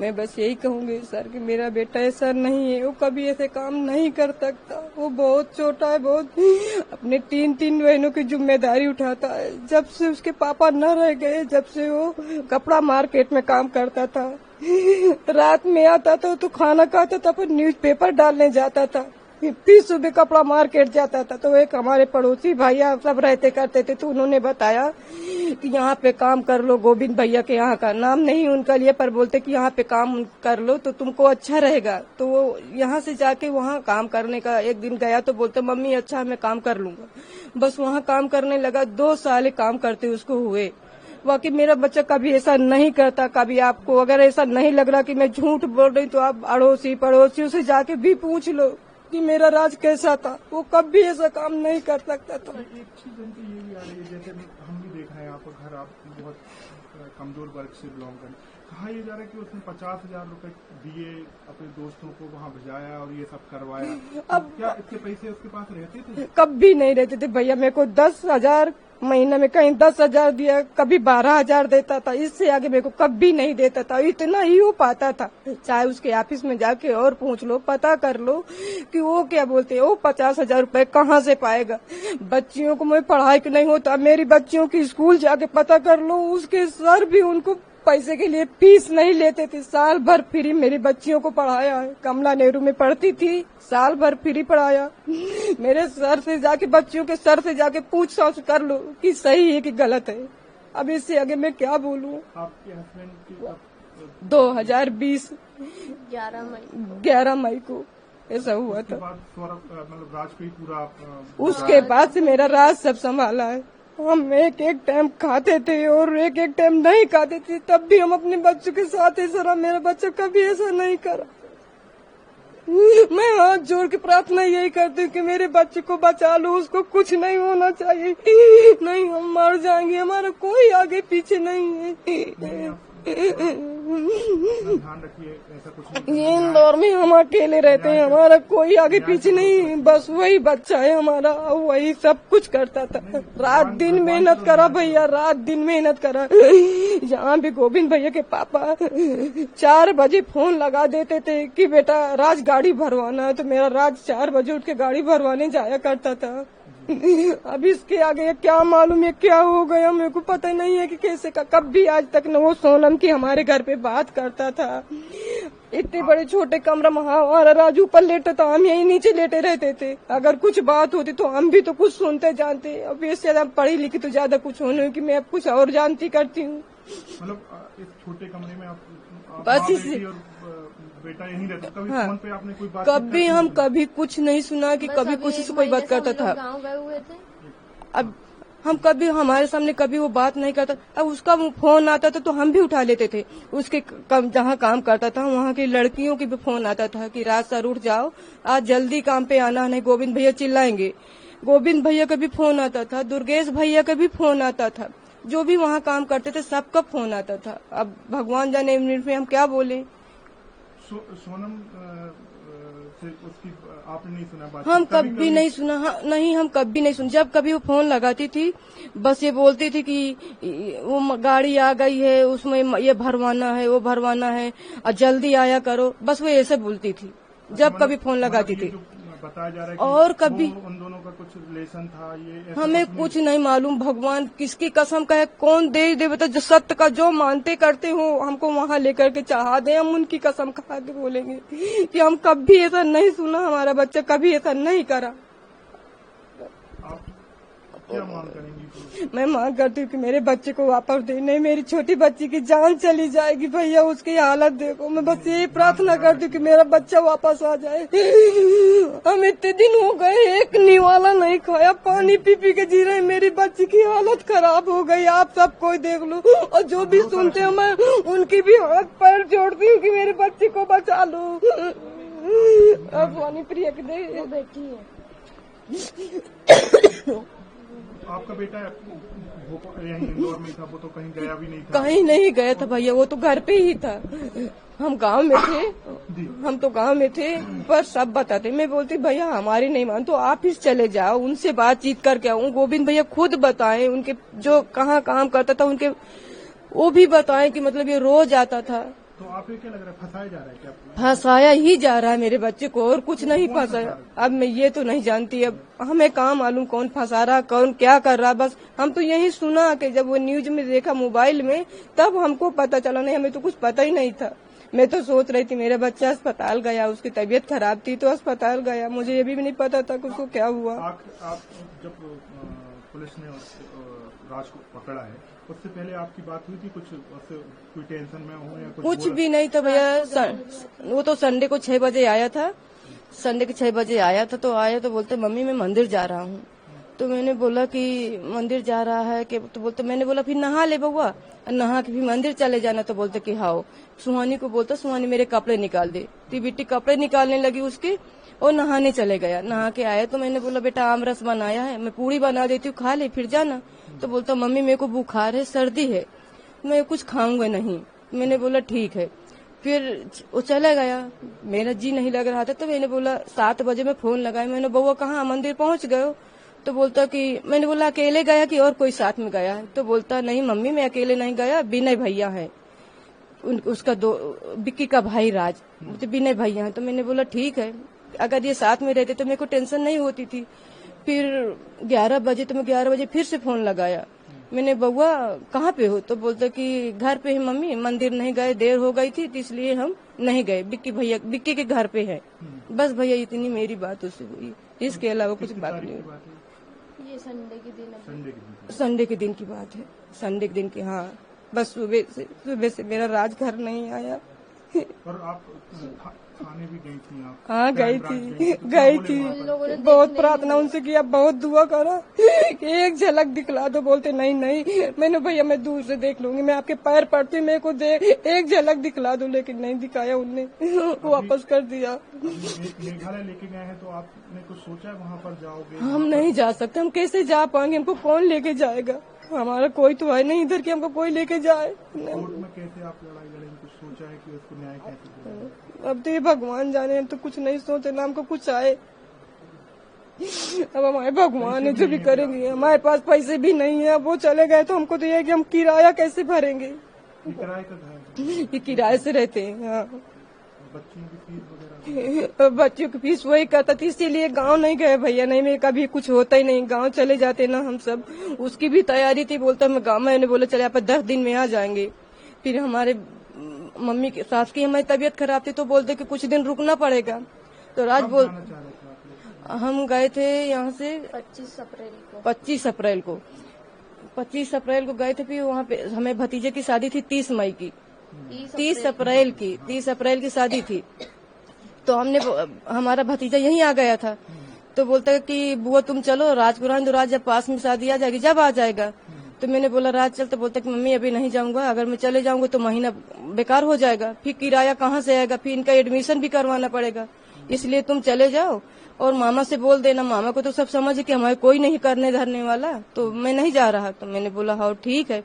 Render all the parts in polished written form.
मैं बस यही कहूंगी सर कि मेरा बेटा ऐसा नहीं है, वो कभी ऐसे काम नहीं कर सकता। वो बहुत छोटा है, बहुत अपने तीन बहनों की जिम्मेदारी उठाता है। जब से उसके पापा न रह गए, जब से वो कपड़ा मार्केट में काम करता था, रात में आता था तो खाना खाता था, फिर न्यूज़पेपर डालने जाता था, फिर सुबह कपड़ा मार्केट जाता था। तो एक हमारे पड़ोसी भैया सब रहते करते थे, तो उन्होंने बताया कि यहाँ पे काम कर लो। गोविंद भैया के यहाँ का नाम नहीं उनका लिए, पर बोलते कि यहाँ पे काम कर लो तो तुमको अच्छा रहेगा। तो वो यहाँ से जाके वहाँ काम करने का एक दिन गया तो बोलते मम्मी अच्छा मैं काम कर लूंगा। बस वहाँ काम करने लगा, 2 साल काम करते उसको हुए। बाकी मेरा बच्चा कभी ऐसा नहीं करता। कभी आपको अगर ऐसा नहीं लग रहा कि मैं झूठ बोल रही तो आप अड़ोसी पड़ोसियों से जाके भी पूछ लो कि मेरा राज कैसा था। वो कभी ऐसा काम नहीं कर सकता था। एक चीज ये भी आ रही है, जैसे हम भी देख रहे हैं आपका घर, आप बहुत कमजोर वर्ग से बिलोंग करें, कहा यह जा रहा है कि उसने 50,000 रुपए दिए अपने दोस्तों को, वहाँ भेजाया और ये सब करवाया। अब क्या इतने पैसे उसके पास रहते थे? कभी नहीं रहते थे भैया। मेरे को 10,000 महीने में कहीं 10,000 दिया, कभी 12,000 देता था। इससे आगे मेरे को कभी नहीं देता था। इतना ही हो पाता था। चाहे उसके ऑफिस में जाके और पूछ लो, पता कर लो कि वो क्या बोलते हैं, वो 50,000 रुपए कहाँ से पाएगा। बच्चियों को मैं पढ़ाई के नहीं होता, मेरी बच्चियों की स्कूल जाके पता कर लो, उसके सर भी उनको पैसे के लिए फीस नहीं लेते थे। साल भर फ्री मेरी बच्चियों को पढ़ाया है। कमला नेहरू में पढ़ती थी, साल भर फ्री पढ़ाया। मेरे सर से जाके, बच्चियों के सर से जाके पूछताछ कर लो कि सही है कि गलत है। अब इससे आगे मैं क्या बोलूं। आपके हस्बैंड की 2020 11 मई को ऐसा हुआ था। मतलब राज पे पूरा उसके बाद से मेरा राज सब संभाला है। हम एक टाइम खाते थे और एक टाइम नहीं खाते थे, तब भी हम अपने बच्चों के साथ ऐसा रहा। मेरा बच्चा कभी ऐसा नहीं करा। मैं हाथ जोड़ के प्रार्थना यही करती हूँ कि मेरे बच्चे को बचा लो, उसको कुछ नहीं होना चाहिए। नहीं हम मर जाएंगे, हमारा कोई आगे पीछे नहीं है। ध्यान रखिए, ऐसा कुछ नहीं। ये इंदौर में हम अकेले रहते हैं, हमारा कोई आगे पीछे नहीं, बस वही बच्चा है हमारा, वही सब कुछ करता था। रात दिन मेहनत करा भैया, रात दिन मेहनत करा। यहाँ भी गोविंद भैया के पापा 4 बजे फोन लगा देते थे कि बेटा राज गाड़ी भरवाना है, तो मेरा राज 4 बजे उठ के गाड़ी भरवाने जाया करता था। अब इसके आगे क्या मालूम है क्या हो गया, मेरे को पता नहीं है कि कैसे का। कभी आज तक न वो सोनम की हमारे घर पे बात करता था। इतने बड़े छोटे कमरा में हमारा राजू ऊपर लेटा था, हम यही नीचे लेटे रहते थे। अगर कुछ बात होती तो हम भी तो कुछ सुनते जानते। अब इससे ज्यादा पढ़ी लिखी तो ज्यादा कुछ होने की मैं अब कुछ और जानती करती हूँ। मतलब इस छोटे कमरे में आप बस इसी बेटा यहीं रहता। कभी फोन पे आपने कोई बात? कभी हम कभी कुछ नहीं सुना कि कभी कुछ से कोई बात करता था। गाँव गए हुए थे। अब हम कभी हमारे सामने कभी वो बात नहीं करता। अब उसका फोन आता था तो हम भी उठा लेते थे। उसके जहाँ काम करता था वहाँ की लड़कियों की भी फोन आता था कि राज सर उठ जाओ, आज जल्दी काम पे आना, नहीं गोविंद भैया चिल्लाएंगे। गोविंद भैया का भी फोन आता था, दुर्गेश भैया का भी फोन आता था। जो भी वहाँ काम करते थे सबका फोन आता था। अब भगवान जाने मिनट में हम क्या बोले। सोनम से उसकी आपने नहीं सुना बात? हम कभी नहीं सुना। नहीं हम कभी नहीं सुना। जब कभी वो फोन लगाती थी बस ये बोलती थी कि वो गाड़ी आ गई है, उसमें ये भरवाना है, वो भरवाना है और जल्दी आया करो, बस वो ऐसे बोलती थी जब कभी फोन लगाती थी। बताया जा रहा है और कभी उन दोनों का कुछ रिलेशन था, ये हमें कुछ नहीं मालूम। भगवान किसकी कसम का है, कौन दे बता। जो सत्य का जो मानते करते हो हमको वहाँ लेकर के चाहा दे, हम उनकी कसम खा के बोलेंगे कि हम कभी ऐसा नहीं सुना, हमारा बच्चा कभी ऐसा नहीं करा। आप क्या मांग करेंगी? मैं मांग करती हूँ कि मेरे बच्चे को वापस दे। नहीं मेरी छोटी बच्ची की जान चली जाएगी भैया, उसकी हालत देखो। मैं बस यही प्रार्थना करती हूँ कि मेरा बच्चा वापस आ जाए। हम इतने दिन हो गए एक निवाला नहीं खाया, पानी पी पी के जी रहे। मेरी बच्ची की हालत खराब हो गई, आप सब कोई देख लो। और जो भी सुनते हो मैं उनकी भी हाथ पैर जोड़ती हूँ कि मेरे बच्चे को बचा लो। अब पानी प्रिया की दे बेटी है। आपका बेटा यहीं इंदौर में था, वो तो कहीं गया भी नहीं था? कहीं नहीं गया था भैया, वो तो घर पे ही था। हम गांव में थे, हम तो गांव में थे, पर सब बताते। मैं बोलती भैया हमारी नहीं मान तो आप ही चले जाओ, उनसे बातचीत करके आऊँ। गोविंद भैया खुद बताएं उनके जो कहाँ काम करता था, उनके वो भी बताएं कि मतलब ये रोज आता था। तो आप ये क्या लग रहा है, फंसाया जा रहा है क्या? फंसाया ही जा रहा है मेरे बच्चे को, और कुछ नहीं फंसाया। अब मैं ये तो नहीं जानती, अब हमें कहाँ मालूम कौन फंसा रहा, कौन क्या कर रहा। बस हम तो यही सुना कि जब वो न्यूज में देखा मोबाइल में, तब हमको पता चला, नहीं हमें तो कुछ पता ही नहीं था। मैं तो सोच रही थी मेरा बच्चा अस्पताल गया, उसकी तबीयत खराब थी तो अस्पताल गया, मुझे ये भी नहीं पता था कि उसको क्या हुआ। आप जब पुलिस ने राज को पकड़ा है, उससे पहले आपकी बात हुई थी कुछ, उससे कोई टेंशन में हो या कुछ भी नहीं था भैया। वो तो संडे को 6 बजे आया था, संडे के 6 बजे आया था। तो आया तो बोलते मम्मी मैं मंदिर जा रहा हूँ। तो मैंने बोला कि मंदिर जा रहा है कि, तो बोलते, मैंने बोला फिर नहा ले बउआ, नहा के फिर मंदिर चले जाना। तो बोलते कि हाँ। सुहानी को बोलता सुहानी मेरे कपड़े निकाल दे। तो बेटी कपड़े निकालने लगी उसके, और नहाने चले गया। नहा के आया तो मैंने बोला बेटा आम रस बनाया है, मैं पूरी बना देती हूँ, खा ले फिर जाना। तो बोलता मम्मी मेरे को बुखार है, सर्दी है, मैं कुछ खाऊंगा नहीं। मैंने बोला ठीक है। फिर वो चला गया, मेरा जी नहीं लग रहा था। तो मैंने बोला 7 बजे में फोन लगाया, मैंने बउआ कहाँ, मंदिर पहुंच गए हो? तो बोलता कि, मैंने बोला अकेले गया कि और कोई साथ में गया है? तो बोलता नहीं मम्मी मैं अकेले नहीं गया, विनय भैया है, उसका बिक्की का भाई राज, तो विनय भैया है। तो मैंने बोला ठीक है, अगर ये साथ में रहते तो मेरे को टेंशन नहीं होती थी। फिर 11 बजे, तो मैं 11 बजे फिर से फोन लगाया, मैंने बउआ कहाँ पे हो? तो बोलता कि घर पे है मम्मी, मंदिर नहीं गए, देर हो गई थी इसलिए हम नहीं गए, बिक्की के घर पे है। बस भैया इतनी मेरी बात उससे हुई, इसके अलावा कुछ बात नहीं हुई। ये संडे के दिन संडे के दिन की बात है, संडे के दिन की। हाँ बस सुबह से मेरा राज घर नहीं आया। और आप थाने भी गई थी आप? हाँ गई थी, बहुत प्रार्थना उनसे किया, बहुत दुआ करा कि एक झलक दिखला दो। बोलते नहीं मैंने भैया मैं दूर से देख लूंगी, मैं आपके पैर पड़ती, मेरे को एक झलक दिखला दो। लेकिन नहीं दिखाया उनने, वापस कर दिया। मेघालय लेके गए हैं तो आपने कुछ सोचा है वहाँ पर जाओगे? हम नहीं जा सकते, हम कैसे जा पाएंगे, हमको कौन लेके जाएगा? हमारा कोई तो है नहीं इधर कि हमको कोई लेके जाए। कोर्ट में कैसे आप लड़ाई लड़ेंगे, कुछ सोचा है कि उसको न्याय कैसे दिलाएंगे? अब तो ये भगवान जाने, हम तो कुछ नहीं सोचे ना हमको कुछ आए। अब हमारे भगवान है जो भी करेंगे। हमारे पास पैसे भी नहीं है, अब वो चले गए तो हमको तो ये है कि हम किराया कैसे भरेंगे? किराए का घर है? ये किराए से रहते हैं। हाँ बच्चियों की फीस वगैरह? बच्चों की फीस वही करता थी, इसीलिए गांव नहीं गए भैया, नहीं मैं कभी कुछ होता ही नहीं, गांव चले जाते ना हम सब। उसकी भी तैयारी थी, बोलता मैं गांव, मैंने बोला चले आप 10 दिन में आ जाएंगे। फिर हमारे मम्मी के सास की हमारी तबीयत खराब थी तो बोलते कि कुछ दिन रुकना पड़ेगा। तो राज बोल, हम गए थे यहाँ से 25 अप्रैल को गए थे। फिर वहाँ पे हमें भतीजे की शादी थी 30 मई की, 30 अप्रैल की शादी थी। तो हमने, हमारा भतीजा यहीं आ गया था। तो बोलता कि बुआ तुम चलो राजपुरान, राज जब पास में शादी आ जाएगी जब आ जाएगा। तो मैंने बोला राज चल। तो बोलता कि मम्मी अभी नहीं जाऊंगा, अगर मैं चले जाऊंगा तो महीना बेकार हो जाएगा, फिर किराया कहाँ से आएगा, फिर इनका एडमिशन भी करवाना पड़ेगा, इसलिए तुम चले जाओ और मामा से बोल देना। मामा को तो सब समझ कि हमारे कोई नहीं करने धरने वाला, तो मैं नहीं जा रहा। तो मैंने बोला हाँ ठीक है।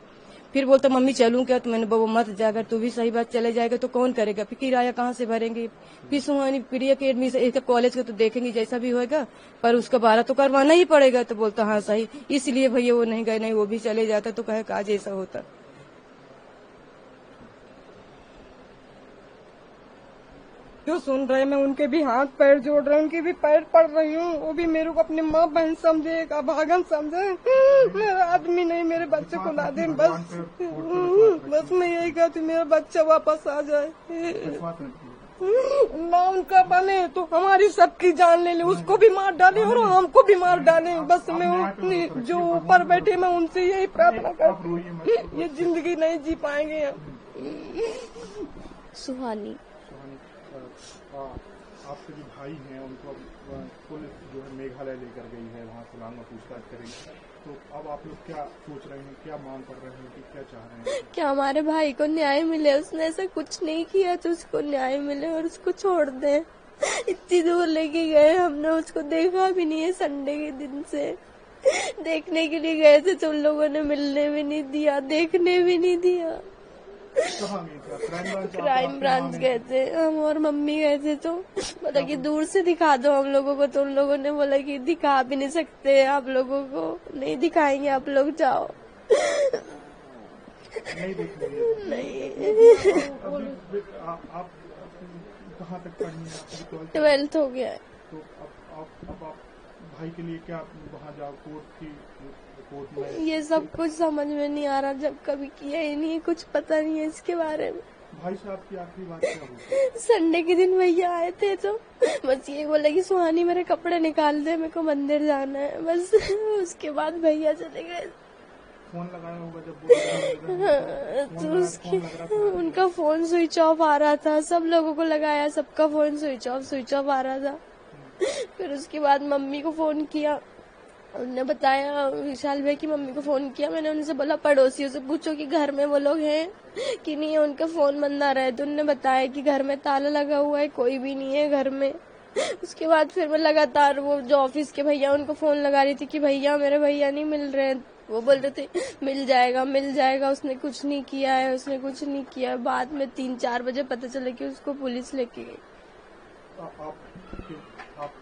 फिर बोलता मम्मी चलूं क्या? तो मैंने बोला मत जा, अगर तू भी सही बात चले जाएगा तो कौन करेगा, फिर किराया कहाँ से भरेंगे। फिर सुहानी प्रिया के एडमिशन कॉलेज का तो देखेंगे जैसा भी होगा, पर उसका 12 तो करवाना ही पड़ेगा। तो बोलता हाँ सही, इसलिए भैया वो नहीं गए, नहीं वो भी चले जाता तो कहे आज ऐसा होता। जो सुन रहे मैं उनके भी हाथ पैर जोड़ रहे, उनके भी पैर पड़ रही हूँ। वो भी मेरे को अपनी माँ बहन समझे, एक अभागन समझे, मेरा आदमी नहीं, मेरे बच्चे को ला दे बस मैं यही कहती मेरा बच्चा वापस आ जाए ना, उनका बने तो हमारी सबकी जान ले ले, उसको भी मार डाले और हमको भी मार डाले। बस मैं जो ऊपर बैठे मैं उनसे यही प्रार्थना करती, ये जिंदगी नहीं जी पाएंगे हम। सुहानी आपके जो भाई हैं उनको पुलिस जो है मेघालय लेकर गई है, वहाँ सलांगा पूछताछ करेगी, तो अब आप लोग क्या सोच रहे हैं, क्या मांग कर रहे हैं, कि क्या चाह रहे हैं? क्या हमारे भाई को न्याय मिले, उसने ऐसा कुछ नहीं किया तो उसको न्याय मिले और उसको छोड़ दे। इतनी दूर लेके गए, हमने उसको देखा भी नहीं है, संडे के दिन से देखने के लिए गए थे तो उन लोगों ने मिलने भी नहीं दिया, देखने भी नहीं दिया। क्राइम ब्रांच गए थे हम और मम्मी गए थे, तो बोला कि दूर से दिखा दो हम लोगों को, तो उन लोगों ने बोला कि दिखा भी नहीं सकते आप लोगों को, नहीं दिखाएंगे, आप लोग जाओ। नहीं देखने दिया? नहीं। आप कहाँ तक पढ़ी हैं? आपकी 12th हो गया है। तो अब आप भाई के लिए क्या वहाँ जाओ कोर्ट में? ये सब कुछ समझ में नहीं आ रहा, जब कभी किया ही नहीं, कुछ पता नहीं है इसके बारे में। भाई साहब की आखिरी बात क्या हुई? संडे के दिन भैया आए थे तो बस ये बोले कि सुहानी मेरे कपड़े निकाल दे, मेरे को मंदिर जाना है, बस। उसके बाद भैया चले गए। फोन लगाया होगा जब तो उनका फोन स्विच ऑफ आ रहा था, सब लोगों को लगाया, सबका फोन स्विच ऑफ आ रहा था। फिर उसके बाद मम्मी को फोन किया, उन्होंने बताया, विशाल भाई की मम्मी को फोन किया। मैंने उनसे बोला पड़ोसियों से पूछो कि घर में वो लोग हैं कि नहीं है, उनका फोन बंद आ रहा है। तो उन्होंने बताया कि घर में ताला लगा हुआ है, कोई भी नहीं है घर में। उसके बाद फिर मैं लगातार वो जो ऑफिस के भैया उनको फोन लगा रही थी कि भैया मेरे भैया नहीं मिल रहे हैं। वो बोल रहे थे मिल जाएगा, उसने कुछ नहीं किया है। बाद में 3-4 बजे पता चला कि उसको पुलिस लेके गई। आप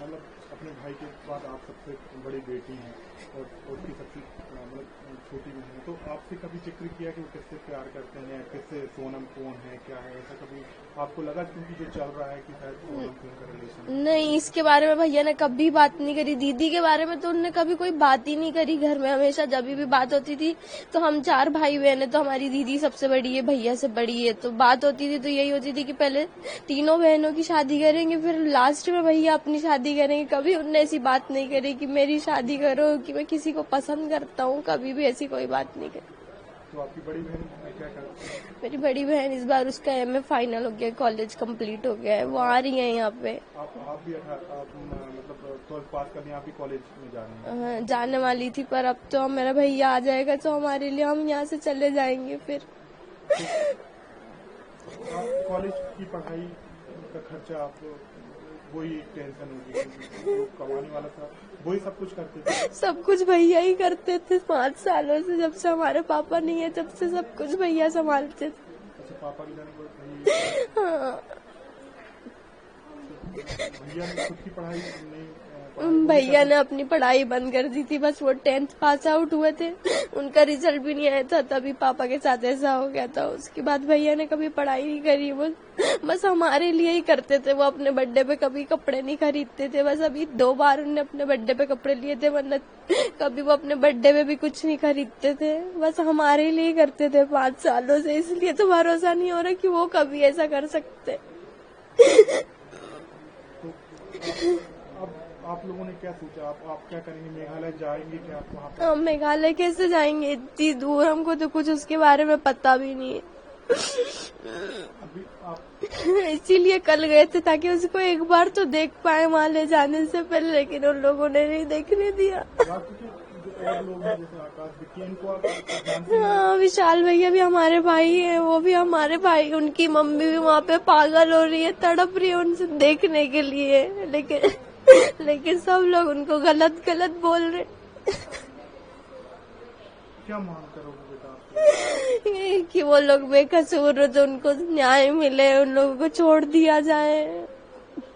मतलब अपने भाई के बाद आप सबसे बड़ी बेटी हैं और उसकी सबसे मतलब छोटी बहन है, तो आपसे कभी जिक्र किया कि वो किससे प्यार करते हैं, किससे सोनम कौन है, क्या है, ऐसा कभी आपको लगा? क्योंकि जो चल रहा है कि शायद सोनम कौन का रिलेशन? नहीं, इसके बारे में भैया ने कभी बात नहीं करी। दीदी के बारे में तो उन्होंने कभी कोई बात ही नहीं करी घर में। हमेशा जब भी बात होती थी तो हम 4 भाई बहन है, तो हमारी दीदी सबसे बड़ी है, भैया से बड़ी है, तो बात होती थी तो यही होती थी कि पहले तीनों बहनों की शादी करेंगे, फिर लास्ट में भैया अपनी शादी करेंगे। कभी उनने ऐसी बात नहीं करी कि मेरी शादी करो, कि मैं किसी को पसंद करता हूँ, कभी भी ऐसी कोई बात नहीं करी। तो आपकी बड़ी बहन क्या करती है? मेरी बड़ी बहन इस बार उसका MA फाइनल हो गया, कॉलेज कंप्लीट हो गया है, वो आ रही है यहाँ पे। आप भी मतलब 12th पास करने आप भी कॉलेज में जा रही हैं? जाने वाली थी, पर अब तो मेरा भैया आ जाएगा तो हमारे लिए हम यहाँ से चले जाएंगे। फिर कॉलेज की पढ़ाई का खर्चा आप वही टेंशन होगी, कमाने वाला था वही सब कुछ करते थे? सब कुछ भैया ही करते थे 5 सालों से, जब से हमारे पापा नहीं है तब से सब कुछ भैया संभालते थे। अच्छा, पापा की जाने पर हाँ, भैया ने खुद की पढ़ाई नहीं? भैया ने अपनी पढ़ाई बंद कर दी थी, बस वो 10th पास आउट हुए थे, उनका रिजल्ट भी नहीं आया था, तभी पापा के साथ ऐसा हो गया था। उसके बाद भैया ने कभी पढ़ाई नहीं करी, वो बस हमारे लिए ही करते थे। वो अपने बर्थडे पे कभी कपड़े नहीं खरीदते थे, बस अभी 2 बार उन्होंने अपने बर्थडे पे कपड़े लिए थे, वरना कभी वो अपने बर्थडे पे भी कुछ नहीं खरीदते थे, बस हमारे लिए ही करते थे 5 सालों से। इसलिए तो भरोसा नहीं हो रहा कि वो कभी ऐसा कर सकते। आप लोगों ने क्या सोचा? आप क्या करेंगे? मेघालय जाएंगे क्या आप वहाँ पर? हम मेघालय कैसे जाएंगे, इतनी दूर, हमको तो कुछ उसके बारे में पता भी नहीं है। अभी आप इसीलिए कल गए थे ताकि उसको एक बार तो देख पाए वहाँ ले जाने से पहले, लेकिन उन लोगों ने नहीं देखने दिया। और लोग हैं जैसे आकाश विक्की, इनको आप जानते हैं? हाँ, विशाल भैया भी हमारे भाई हैं, वो भी हमारे भाई। उनकी मम्मी भी वहाँ पे पागल हो रही है, तड़प रही है उनसे देखने के लिए, लेकिन सब लोग उनको गलत बोल रहे। क्या मांग करोगे बेटा आप? कि वो लोग बेकसूर हो तो उनको न्याय मिले, उन लोगों को छोड़ दिया जाए।